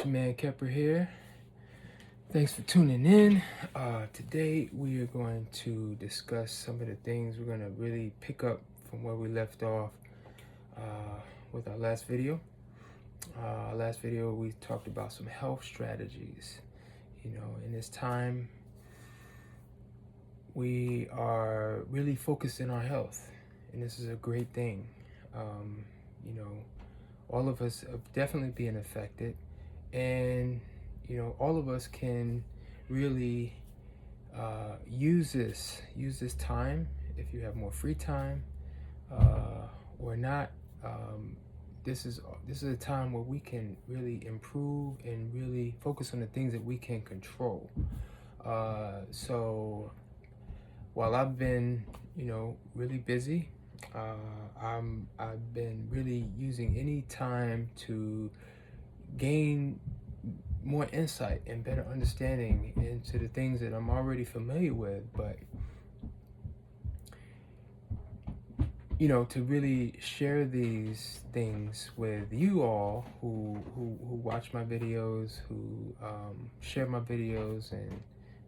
your man Kepper here. Thanks for tuning in. Today we are going to discuss some of the things we're going to really pick up from where we left off with our last video. Last video we talked about some health strategies. You know, in this time we are really focused in our health, and this is a great thing. You know, all of us are definitely being affected, and you know, all of us can really use this time if you have more free time or not. This is a time where we can really improve and really focus on the things that we can control. So while I've been, you know, really busy, I've been really using any time to gain more insight and better understanding into the things that I'm already familiar with, but you know, to really share these things with you all who watch my videos, who share my videos, and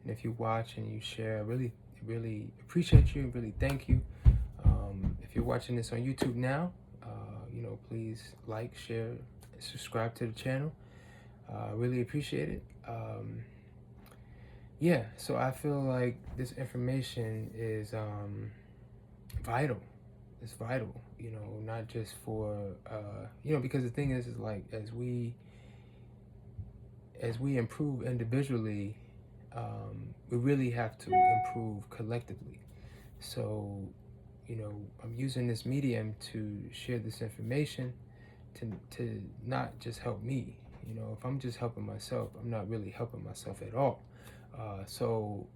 if you watch and you share, I really appreciate you and really thank you. If you're watching this on YouTube now, you know, please like, share, subscribe to the channel. Really appreciate it. Yeah, so I feel like this information is vital. It's vital, you know, not just for you know, because the thing is like as we improve individually, we really have to improve collectively. So, you know, I'm using this medium to share this information to not just help me. You know, if I'm just helping myself, I'm not really helping myself at all. So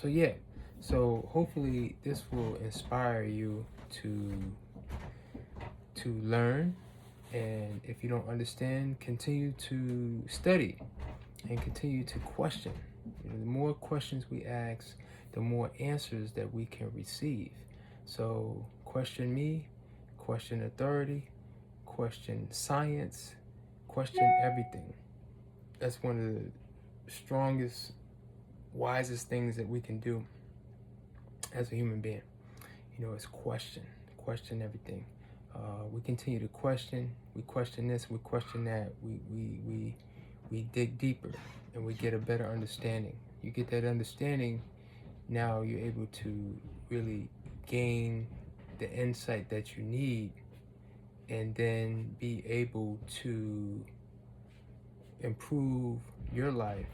yeah. So hopefully this will inspire you to learn, and if you don't understand, continue to study and continue to question. You know, the more questions we ask, the more answers that we can receive. So question me, question authority, question science, question everything. That's one of the strongest, wisest things that we can do as a human being. You know, it's question everything. We continue to question. We question this, we question that. We dig deeper and we get a better understanding. You get that understanding, now you're able to really gain the insight that you need, and then be able to improve your life,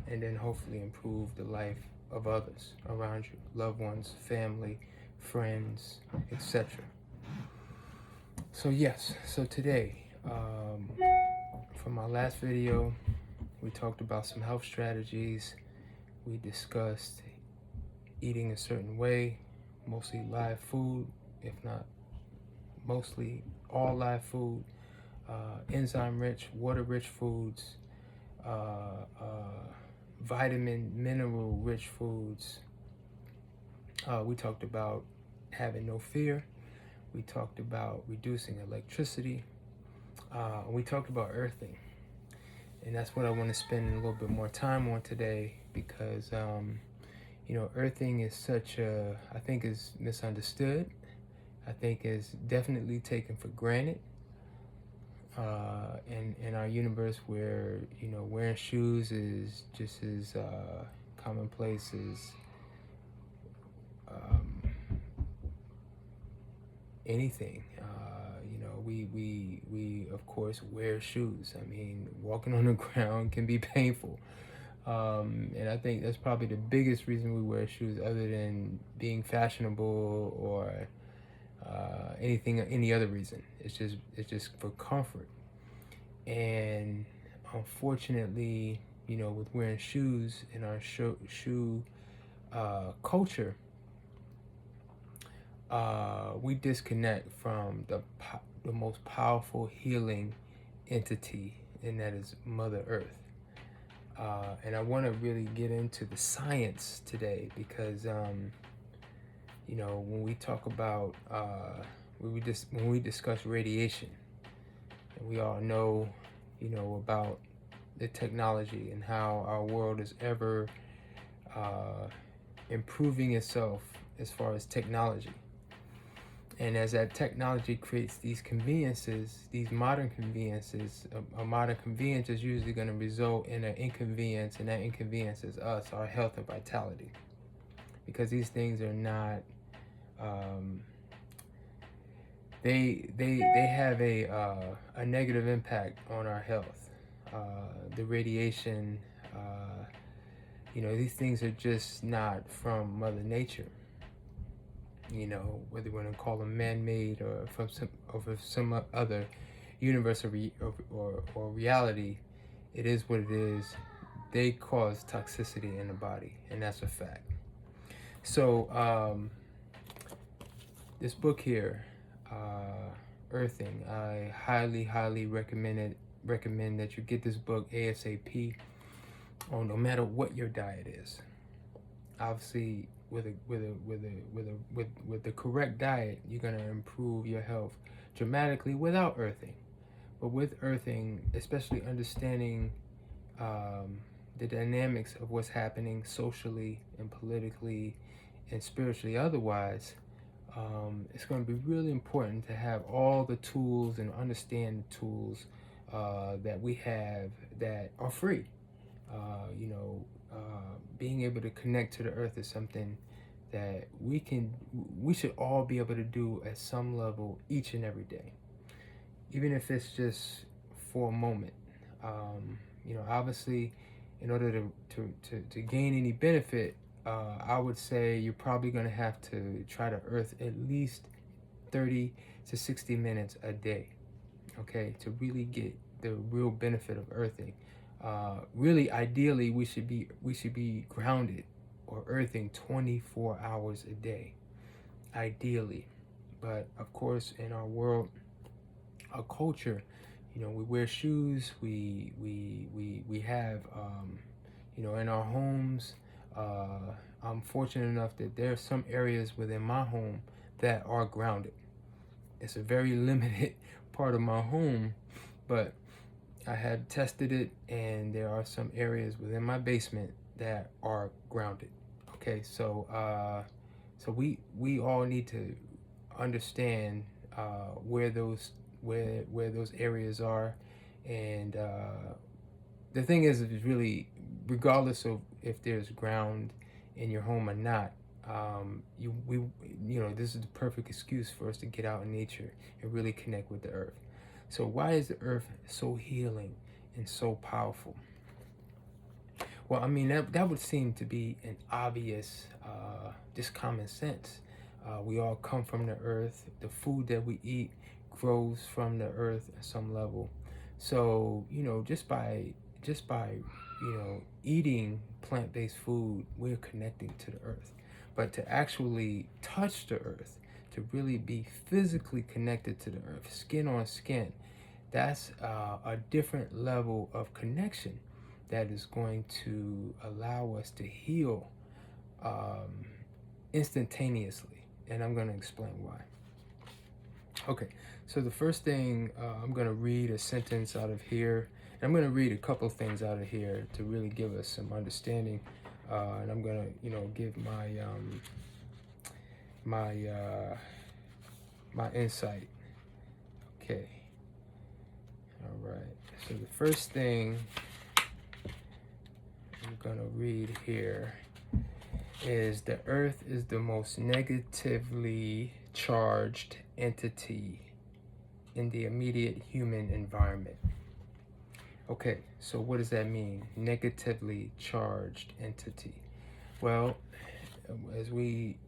and then hopefully improve the life of others around you, loved ones, family, friends, etc. So yes, so today, from my last video, we talked about some health strategies. We discussed eating a certain way, mostly live food, if not mostly all live food, enzyme-rich, water-rich foods, vitamin, mineral-rich foods. We talked about having no fear. We talked about reducing electricity. We talked about earthing. And that's what I want to spend a little bit more time on today, because, you know, earthing is such a, I think is misunderstood. I think is definitely taken for granted in our universe, where, you know, wearing shoes is just as commonplace as anything. You know, we of course wear shoes. I mean, walking on the ground can be painful. And I think that's probably the biggest reason we wear shoes, other than being fashionable or any other reason. It's just for comfort. And unfortunately, you know, with wearing shoes in our shoe culture, we disconnect from the most powerful healing entity, and that is Mother Earth. And I want to really get into the science today, because you know, when we talk about when we discuss radiation, and we all know, you know, about the technology and how our world is ever improving itself as far as technology. And as that technology creates these conveniences, these modern conveniences, a modern convenience is usually going to result in an inconvenience, and that inconvenience is us, our health and vitality. Because these things are not, they have a negative impact on our health. The radiation, these things are just not from Mother Nature. Whether you want to call them man-made or from some other universe or reality, it is what it is. They cause toxicity in the body, and that's a fact. So this book here, Earthing, I highly recommend that you get this book ASAP. No matter what your diet is. Obviously, with the correct diet, you're gonna improve your health dramatically without earthing. But with earthing, especially understanding the dynamics of what's happening socially and politically and spiritually otherwise, it's going to be really important to have all the tools and understand the tools that we have that are free. Being able to connect to the earth is something that we should all be able to do at some level each and every day, even if it's just for a moment. Obviously, in order to gain any benefit, I would say you're probably going to have to try to earth at least 30 to 60 minutes a day, okay, to really get the real benefit of earthing. Really, ideally, we should be grounded or earthing 24 hours a day, ideally. But of course, in our world, our culture, we wear shoes. We have, in our homes. I'm fortunate enough that there are some areas within my home that are grounded. It's a very limited part of my home, but I have tested it, and there are some areas within my basement that are grounded. Okay, so we all need to understand where those areas are, and the thing is really, regardless of if there's ground in your home or not, this is the perfect excuse for us to get out in nature and really connect with the earth. So why is the earth so healing and so powerful? Well, I mean, that would seem to be an obvious, just common sense. We all come from the earth. The food that we eat grows from the earth at some level. So, just by eating plant-based food, we're connecting to the earth. But to actually touch the earth, to really be physically connected to the earth, skin on skin, that's a different level of connection that is going to allow us to heal instantaneously. And I'm going to explain why. Okay, so the first thing, I'm going to read a sentence out of here. And I'm going to read a couple of things out of here to really give us some understanding. And I'm going to, give my insight. Okay. All right. So the first thing I'm going to read here is the earth is the most negatively charged entity in the immediate human environment. Okay, so what does that mean? Negatively charged entity. Well, as we,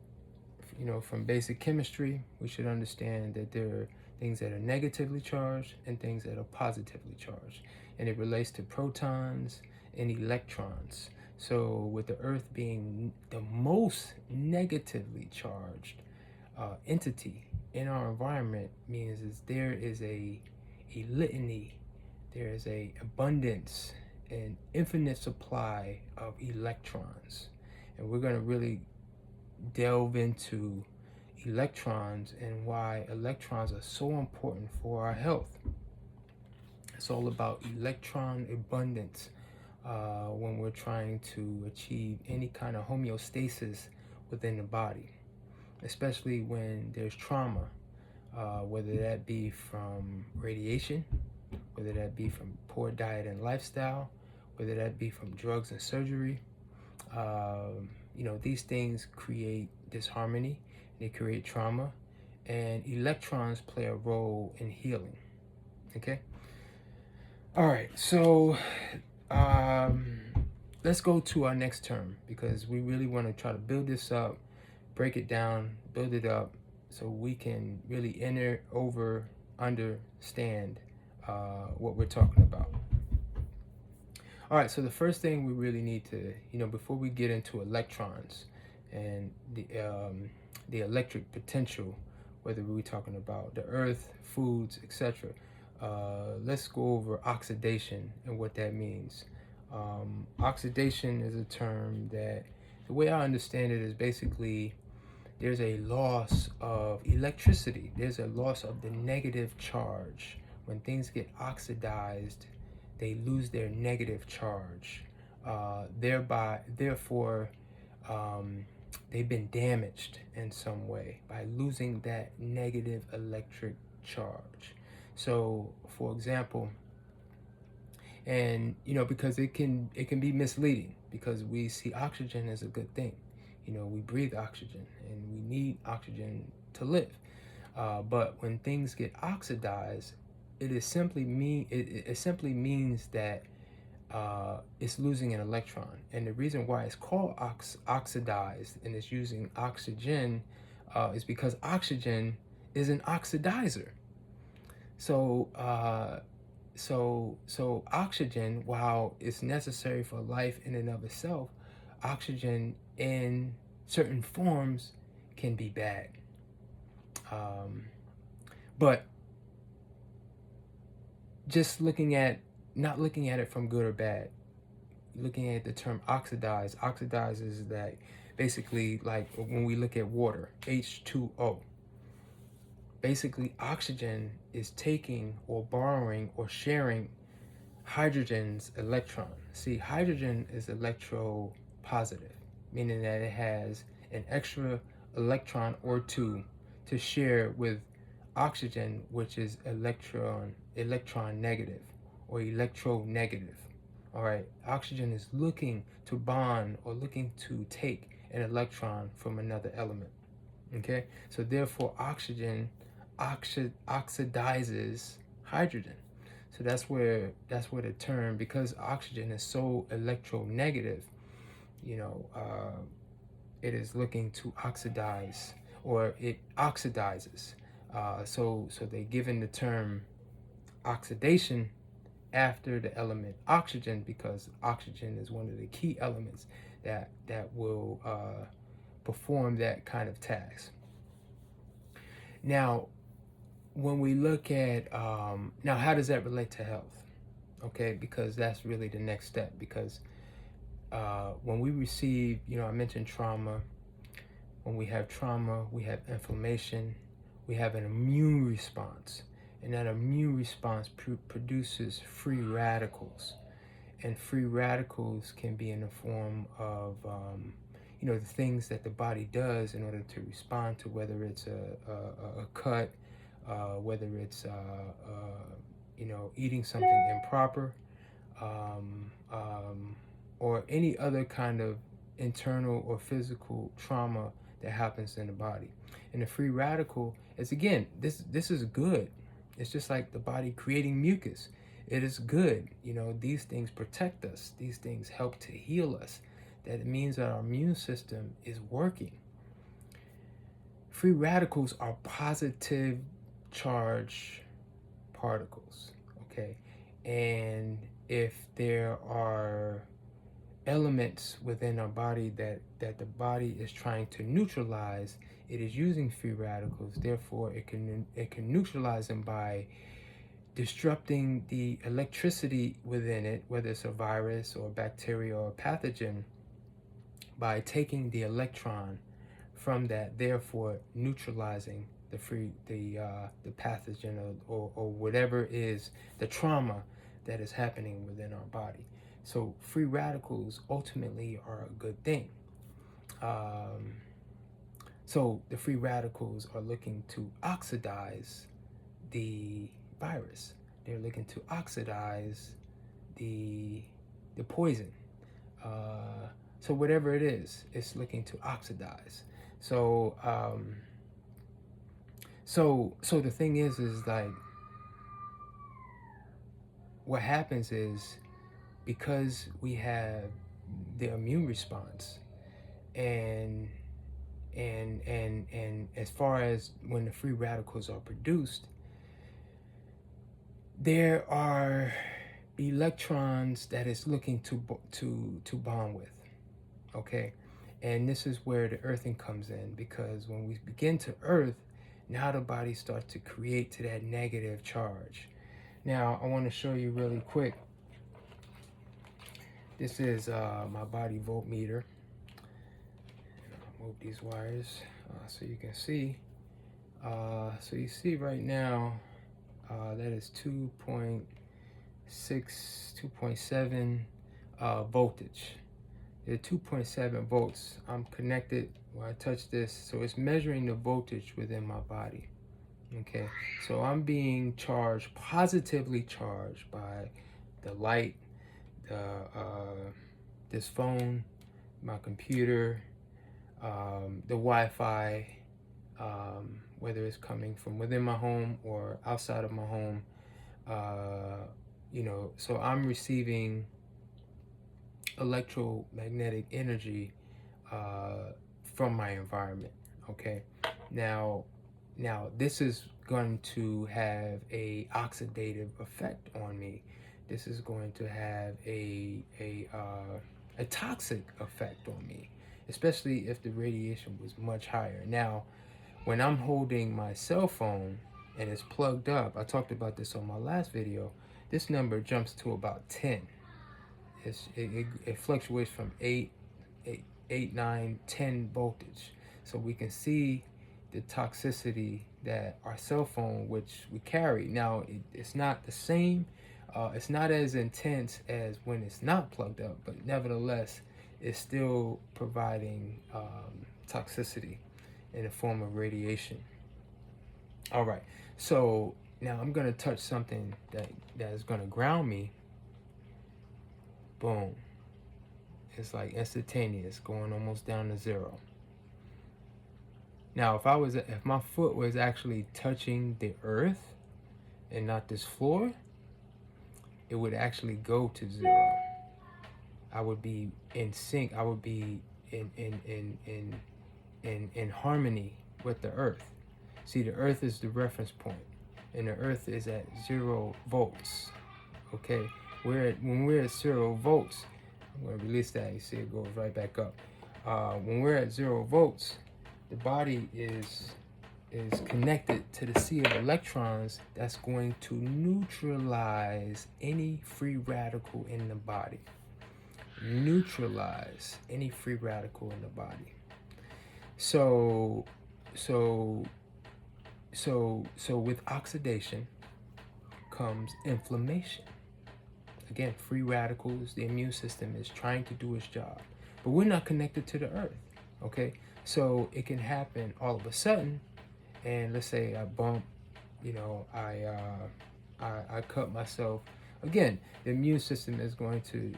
from basic chemistry, we should understand that there are things that are negatively charged and things that are positively charged. And it relates to protons and electrons. So with the earth being the most negatively charged entity in our environment, means there is a litany, there is a abundance, an infinite supply of electrons. And we're going to really delve into electrons and why electrons are so important for our health. It's all about electron abundance when we're trying to achieve any kind of homeostasis within the body, especially when there's trauma, whether that be from radiation, whether that be from poor diet and lifestyle, whether that be from drugs and surgery. These things create disharmony, they create trauma, and electrons play a role in healing. Okay? All right, so let's go to our next term, because we really want to try to build this up, break it down, build it up, so we can really understand what we're talking about. All right, so the first thing we really need to, before we get into electrons and the electric potential, whether we're talking about the earth, foods, etc., let's go over oxidation and what that means. Oxidation is a term that, the way I understand it, is basically there's a loss of electricity. There's a loss of the negative charge. When things get oxidized, they lose their negative charge. Therefore, they've been damaged in some way by losing that negative electric charge. So, for example, and because it can be misleading, because we see oxygen as a good thing. We breathe oxygen and we need oxygen to live. But when things get oxidized, it simply means that it's losing an electron. And the reason why it's called oxidized and it's using oxygen is because oxygen is an oxidizer. So oxygen, while it's necessary for life in and of itself, oxygen in certain forms can be bad. But just not looking at it from good or bad, looking at the term oxidize is that basically, like when we look at water, H2O. Basically, oxygen is taking or borrowing or sharing hydrogen's electron. See, hydrogen is electropositive, meaning that it has an extra electron or two to share with oxygen, which is electron negative or electronegative. All right, oxygen is looking to bond or looking to take an electron from another element. Okay, so therefore oxygen oxidizes hydrogen. So that's where the term, because oxygen is so electronegative, it is looking to oxidize, or it oxidizes. So they given the term oxidation after the element oxygen, because oxygen is one of the key elements that will perform that kind of task. Now, when we look at now, how does that relate to health? Okay, because that's really the next step. Because when we receive, I mentioned trauma. When we have trauma, we have inflammation, we have an immune response, and that immune response produces free radicals. And free radicals can be in the form of the things that the body does in order to respond to, whether it's a cut, whether it's eating something improper, or any other kind of internal or physical trauma that happens in the body. And the free radical is, again, this is good. It's just like the body creating mucus. It is good. These things protect us. These things help to heal us. That means that our immune system is working. Free radicals are positive charge particles, okay? And if there are elements within our body that the body is trying to neutralize, it is using free radicals. Therefore, it can neutralize them by disrupting the electricity within it, whether it's a virus or a bacteria or a pathogen, by taking the electron from that, therefore neutralizing the pathogen or whatever is the trauma that is happening within our body. So free radicals ultimately are a good thing. So the free radicals are looking to oxidize the virus. They're looking to oxidize the poison. So whatever it is, it's looking to oxidize. So so the thing is like, what happens is, because we have the immune response, and as far as when the free radicals are produced, there are electrons that it's looking to bond with. Okay, and this is where the earthing comes in, because when we begin to earth, now the body starts to create to that negative charge. Now I want to show you really quick. This is my body voltmeter. I'll move these wires so you can see. So you see right now, that is 2.6, 2.7 voltage. They're 2.7 volts. I'm connected when I touch this, so it's measuring the voltage within my body. Okay, so I'm being charged, positively charged by the light, this phone, my computer, the Wi-Fi, whether it's coming from within my home or outside of my home. You know, so I'm receiving electromagnetic energy from my environment. Okay, now this is going to have a oxidative effect on me. This is going to have a toxic effect on me, especially if the radiation was much higher. Now, when I'm holding my cell phone and it's plugged up, I talked about this on my last video, this number jumps to about 10. It fluctuates from 8, 9, 10 voltage. So we can see the toxicity that our cell phone, which we carry. Now, it's not the same. It's not as intense as when it's not plugged up, but nevertheless, it's still providing toxicity in the form of radiation. All right, so now I'm gonna touch something that is gonna ground me. Boom. It's like instantaneous, going almost down to zero. Now, if my foot was actually touching the earth and not this floor, it would actually go to zero. I would be in sync. I would be in harmony with the earth. See, the earth is the reference point, and the earth is at 0 volts. Okay, when we're at 0 volts, I'm going to release that. You see, it goes right back up. When we're at 0 volts, the body is connected to the sea of electrons that's going to neutralize any free radical in the body. Neutralize any free radical in the body. So with oxidation comes inflammation. Again, free radicals, the immune system is trying to do its job, but we're not connected to the earth. Okay, so it can happen all of a sudden, and let's say I bump, you know, I cut myself. Again, the immune system is going to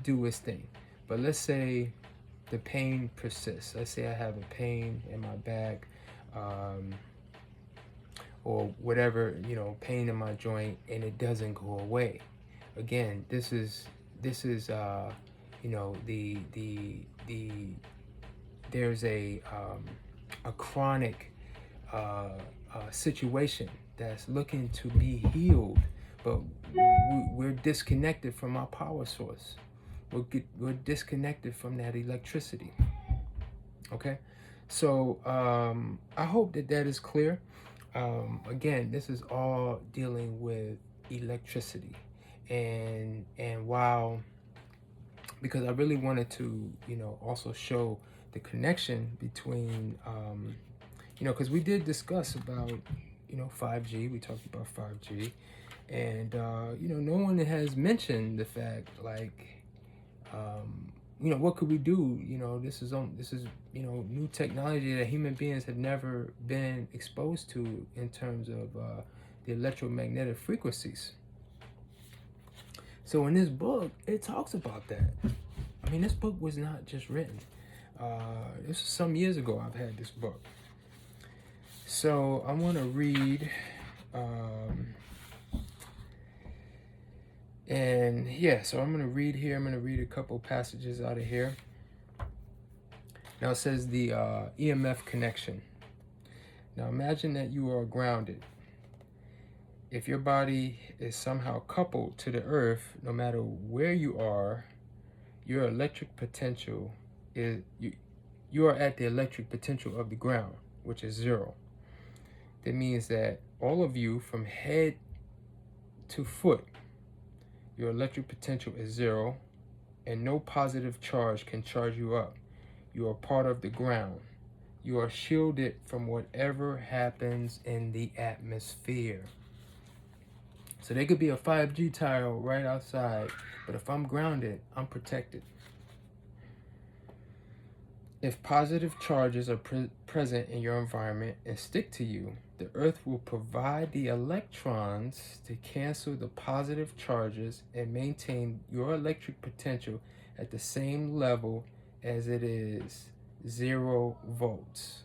do its thing, but let's say the pain persists. Let's say I have a pain in my back, or whatever, you know, pain in my joint, and it doesn't go away. Again, this is you know, there's a chronic situation that's looking to be healed, but we're disconnected from our power source. We're disconnected from that electricity. Okay, so I hope that is clear. Again, this is all dealing with electricity, and while, because I really wanted to, you know, also show the connection between, you know, because we did discuss about, you know, 5G. We talked about 5G, And no one has mentioned the fact, like, what could we do? This is new technology that human beings have never been exposed to in terms of the electromagnetic frequencies. So in this book, it talks about that. I mean, this book was not just written. This was some years ago. I've had this book. So I want to read. So I'm going to read here. I'm going to read a couple passages out of here. Now it says the EMF connection. Now imagine that you are grounded. If your body is somehow coupled to the earth, no matter where you are, your electric potential is, you are at the electric potential of the ground, which is 0. That means that all of you, from head to foot, your electric potential is 0, and no positive charge can charge you up. You are part of the ground. You are shielded from whatever happens in the atmosphere. So there could be a 5G tower right outside, but if I'm grounded, I'm protected. If positive charges are present in your environment and stick to you, the earth will provide the electrons to cancel the positive charges and maintain your electric potential at the same level as it is, 0 volts.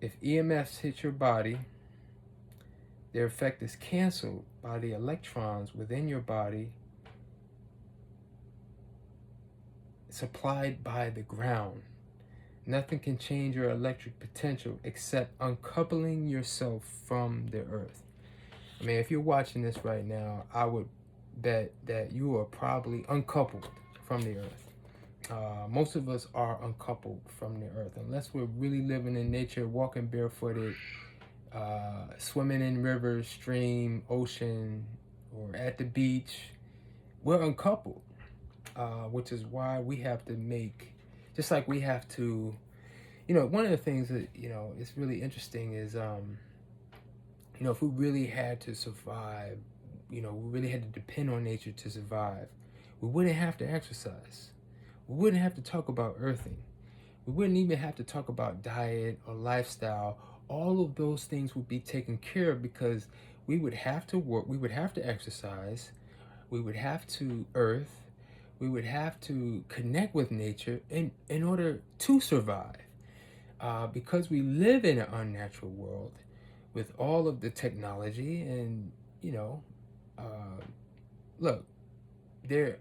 If EMFs hit your body, their effect is canceled by the electrons within your body supplied by the ground. Nothing can change your electric potential except uncoupling yourself from the earth. I mean, if you're watching this right now, I would bet that you are probably uncoupled from the earth. Most of us are uncoupled from the earth, unless we're really living in nature, walking barefooted, swimming in rivers, stream, ocean, or at the beach. We're uncoupled, which is why we have to make, just like we have to, one of the things that, is really interesting is, if we really had to survive, we really had to depend on nature to survive, we wouldn't have to exercise. We wouldn't have to talk about earthing. We wouldn't even have to talk about diet or lifestyle. All of those things would be taken care of because we would have to work, we would have to exercise, we would have to earth, we would have to connect with nature in order to survive. Because we live in an unnatural world with all of the technology and, look, there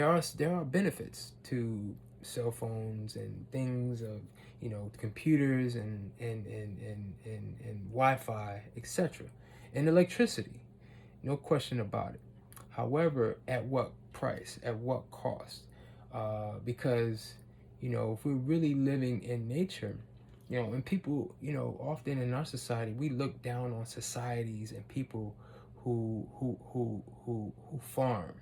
are benefits to cell phones and things of, computers and Wi-Fi, etc., and electricity. No question about it. However, at what price? At what cost? Because, if we're really living in nature, and people, often in our society, we look down on societies and people who farm,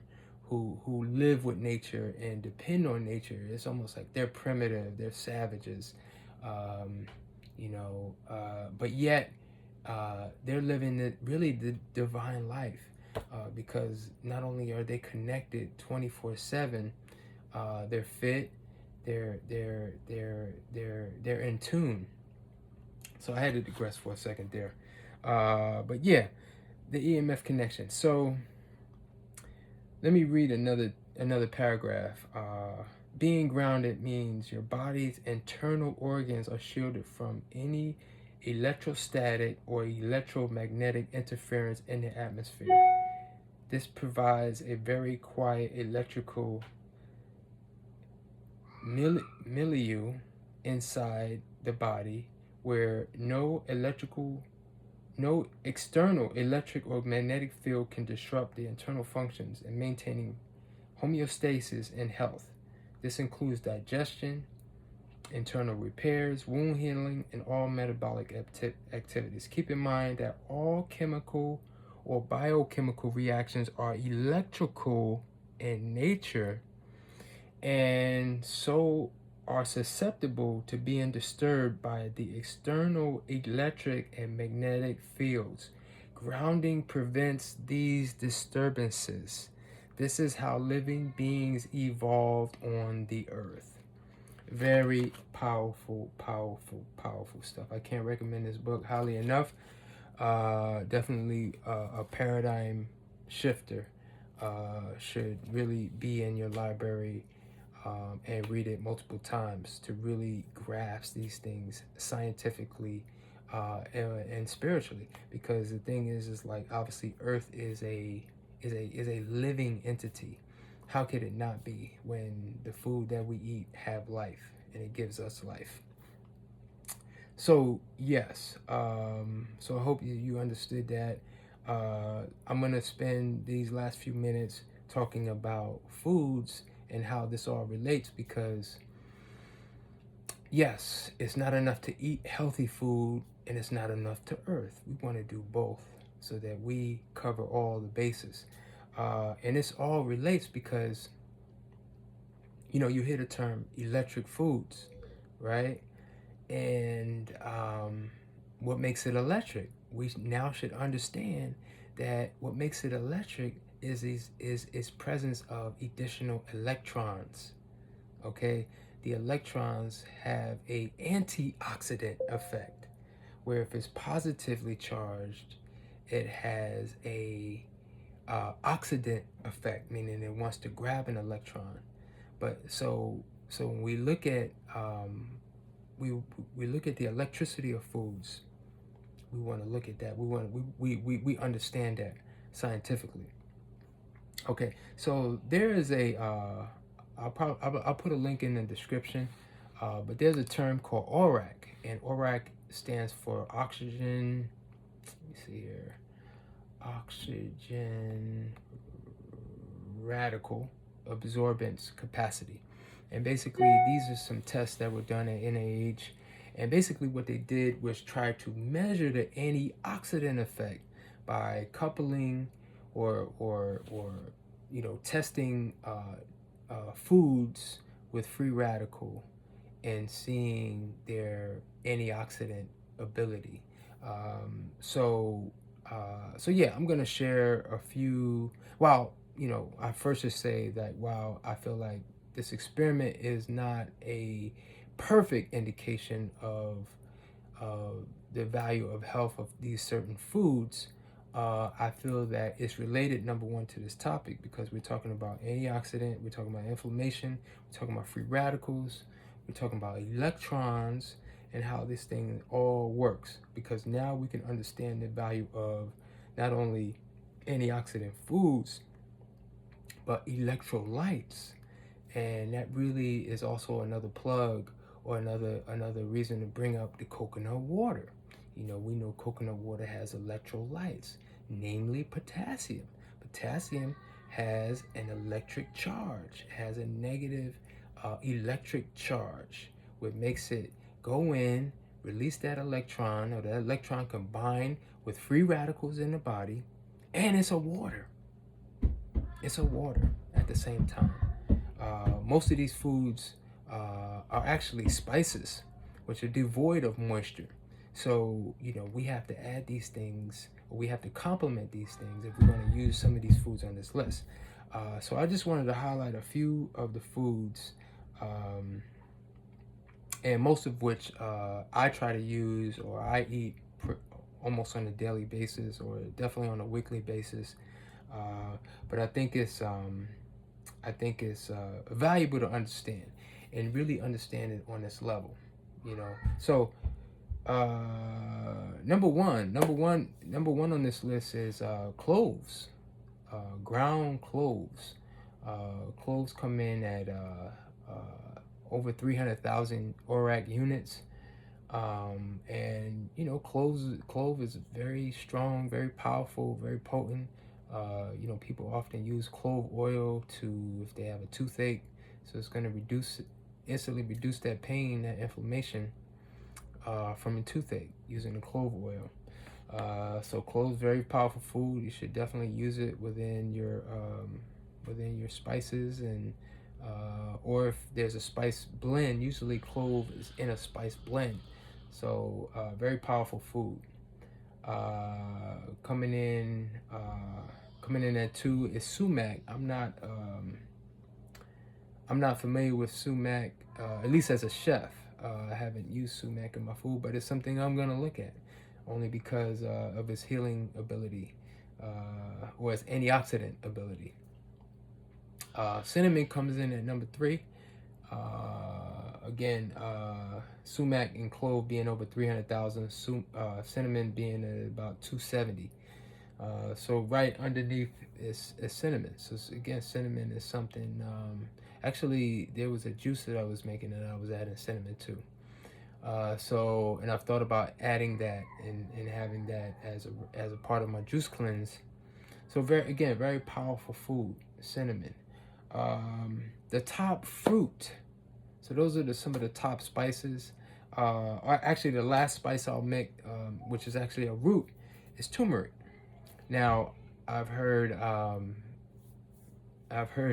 who live with nature and depend on nature. It's almost like they're primitive, they're savages, but yet they're living the divine life, because not only are they connected 24/7, they're fit, they're in tune. So I had to digress for a second there, but yeah, the EMF connection. So let me read another paragraph. Being grounded means your body's internal organs are shielded from any electrostatic or electromagnetic interference in the atmosphere. This provides a very quiet electrical milieu inside the body where no external electric or magnetic field can disrupt the internal functions and maintaining homeostasis and health. This includes digestion, internal repairs, wound healing, and all metabolic activities. Keep in mind that all chemical or biochemical reactions are electrical in nature and so are susceptible to being disturbed by the external electric and magnetic fields. Grounding prevents these disturbances. This is how living beings evolved on the earth. Very powerful, powerful, powerful stuff. I can't recommend this book highly enough. Definitely a paradigm shifter. Should really be in your library and read it multiple times to really grasp these things scientifically and spiritually. Because the thing is like obviously Earth is a living entity. How could it not be when the food that we eat have life and it gives us life? So yes, so I hope you understood that. I'm gonna spend these last few minutes talking about foods and how this all relates, because yes, it's not enough to eat healthy food and it's not enough to earth. We want to do both so that we cover all the bases. And this all relates because, you hear the term electric foods, right? And what makes it electric? We now should understand that what makes it electric is its presence of additional electrons. Okay, the electrons have a antioxidant effect, where if it's positively charged, it has a oxidant effect, meaning it wants to grab an electron. But so when we look at we look at the electricity of foods, we want to look at that. We understand that scientifically. Okay, so there is a I'll put a link in the description, but there's a term called ORAC, and ORAC stands for oxygen. Let me see here, oxygen radical absorbance capacity. And basically, these are some tests that were done at NIH. And basically, what they did was try to measure the antioxidant effect by coupling or testing foods with free radical and seeing their antioxidant ability. So yeah, I'm gonna share a few. Well, I first just say that while I feel like this experiment is not a perfect indication of the value of health of these certain foods, I feel that it's related, number one, to this topic, because we're talking about antioxidant, we're talking about inflammation, we're talking about free radicals, we're talking about electrons, and how this thing all works. Because now we can understand the value of not only antioxidant foods, but electrolytes. And that really is also another plug, or another reason to bring up the coconut water. We know coconut water has electrolytes, namely potassium. Potassium has an electric charge, has a negative electric charge, which makes it go in, release that electron, or that electron combine with free radicals in the body, and it's a water. It's a water at the same time. Most of these foods are actually spices, which are devoid of moisture. So, we have to add these things, or we have to complement these things if we're going to use some of these foods on this list. So I just wanted to highlight a few of the foods, and most of which I try to use, or I eat almost on a daily basis, or definitely on a weekly basis. But I think it's valuable to understand and really understand it on this level, So number one on this list is cloves, ground cloves. Cloves come in at over 300,000 ORAC units. And clove is very strong, very powerful, very potent. People often use clove oil if they have a toothache, so it's going to instantly reduce that pain, that inflammation from a toothache, using the clove oil. So cloves, very powerful food. You should definitely use it within your spices, and or if there's a spice blend, usually clove is in a spice blend. So very powerful food. Coming in at 2 is sumac. I'm not familiar with sumac, at least as a chef. I haven't used sumac in my food, but it's something I'm gonna look at, only because of its healing ability, or its antioxidant ability. Cinnamon comes in at number 3. Again, sumac and clove being over 300,000, cinnamon being at about 270. So right underneath is cinnamon. So again, cinnamon is something. Actually, there was a juice that I was making and I was adding cinnamon too. And I've thought about adding that and having that as a part of my juice cleanse. So very powerful food, cinnamon. The top fruit. So those are some of the top spices. Or actually, the last spice I'll make, which is actually a root, is turmeric. Now, I've heard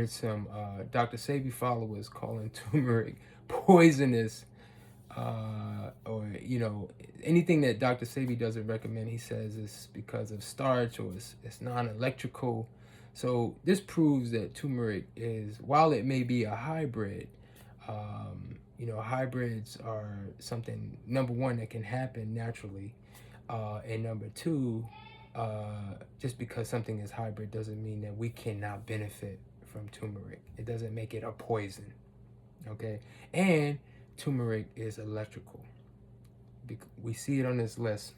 some Dr. Sebi followers calling turmeric poisonous, or anything that Dr. Sebi doesn't recommend. He says it's because of starch or it's non-electrical. So this proves that turmeric is, while it may be a hybrid, hybrids are something, number one, that can happen naturally, and number two, just because something is hybrid doesn't mean that we cannot benefit from turmeric. It doesn't make it a poison, okay? And turmeric is electrical. We see it on this list.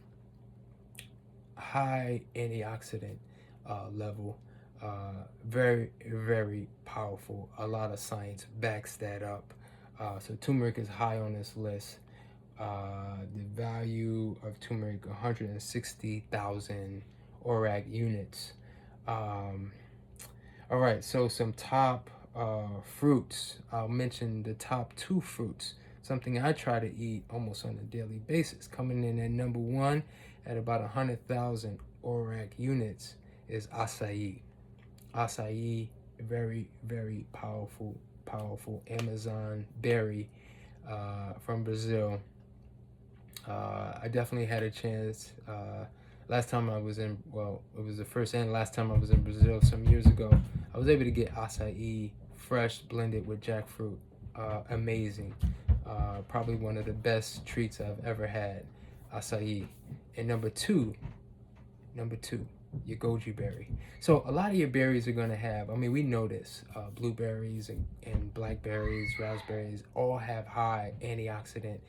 High antioxidant level, very, very powerful. A lot of science backs that up. So turmeric is high on this list. The value of turmeric, 160,000 ORAC units. All right, so some top fruits. I'll mention the top 2 fruits, something I try to eat almost on a daily basis. Coming in at number 1 at about 100,000 ORAC units is acai. Acai, very, very powerful Amazon berry from Brazil. I definitely had a chance. Last time I was in, it was the first and last time I was in Brazil some years ago. I was able to get acai fresh, blended with jackfruit. Amazing. Probably one of the best treats I've ever had, acai. And number two, your goji berry. So a lot of your berries are going to have, we know this, blueberries and blackberries, raspberries, all have high antioxidant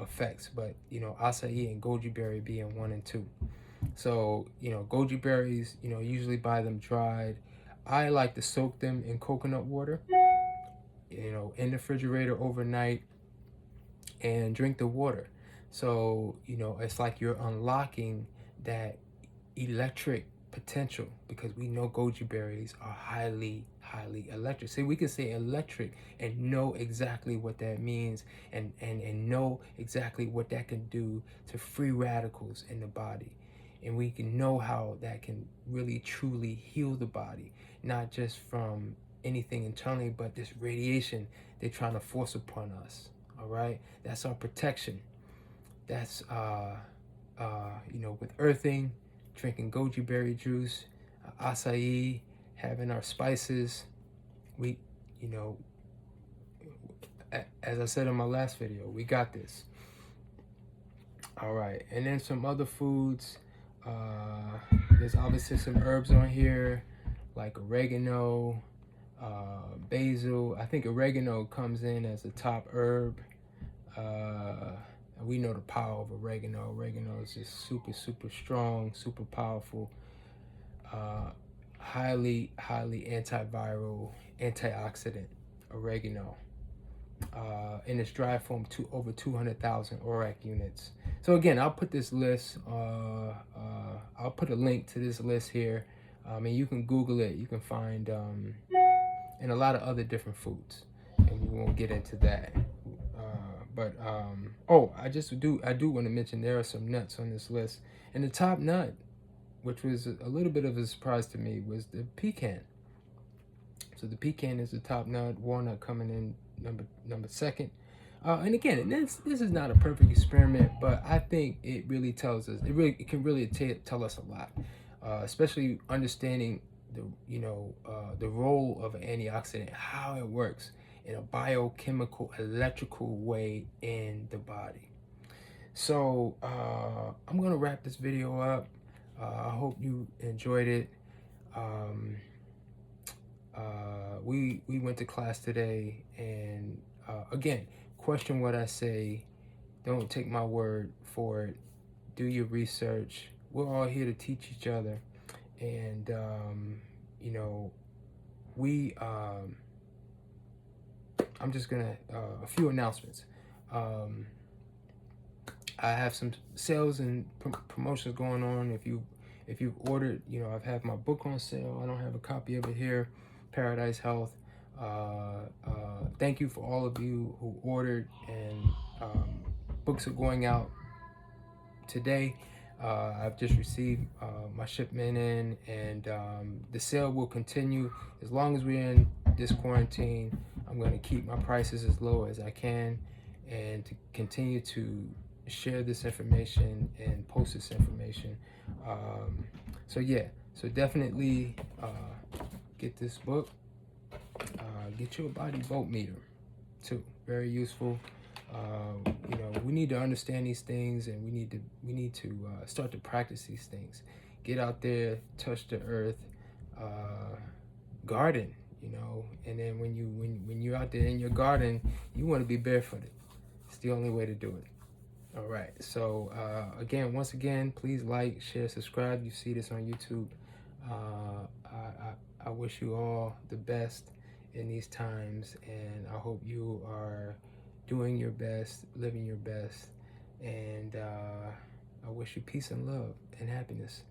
effects, but acai and goji berry being 1 and 2. So goji berries, usually buy them dried. I like to soak them in coconut water, in the refrigerator overnight, and drink the water. So it's like you're unlocking that electric potential, because we know goji berries are highly electric. See, we can say electric and know exactly what that means, and know exactly what that can do to free radicals in the body, and we can know how that can really truly heal the body, not just from anything internally, but this radiation they're trying to force upon us. All right, that's our protection. That's with earthing, drinking goji berry juice, acai, having our spices. We, as I said in my last video, we got this. All right, and then some other foods. There's obviously some herbs on here, like oregano, basil. I think oregano comes in as a top herb. We know the power of oregano. Oregano is just super strong, super powerful, highly antiviral, antioxidant, oregano. In its dry form, over 200,000 ORAC units. So again, I'll put this list, I'll put a link to this list here, and you can Google it. You can find, and a lot of other different foods, and we won't get into that. I do want to mention there are some nuts on this list, and the top nut, which was a little bit of a surprise to me, was the pecan. So the pecan is the top nut, walnut coming in number 2nd. And again, this is not a perfect experiment, but I think it really tells us. It can really tell us a lot, especially understanding the role of an antioxidant, how it works in a biochemical, electrical way in the body. So I'm gonna wrap this video up. I hope you enjoyed it. We went to class today, and again, question what I say. Don't take my word for it. Do your research. We're all here to teach each other, and you know, we. I'm just gonna a few announcements. I have some sales and promotions going on. If you've ordered, I've had my book on sale. I don't have a copy of it here. Paradise Health. Thank you for all of you who ordered, and books are going out today. I've just received my shipment in, and the sale will continue as long as we're in this quarantine. I'm going to keep my prices as low as I can, and to continue to share this information and post this information. So definitely get this book. Get you a body voltmeter too. Very useful. We need to understand these things, and we need to start to practice these things. Get out there, touch the earth, garden. And then when you're out there in your garden, you want to be barefooted. It's the only way to do it. All right. So once again, please like, share, subscribe. You see this on YouTube. I wish you all the best in these times, and I hope you are doing your best, living your best, and I wish you peace and love and happiness.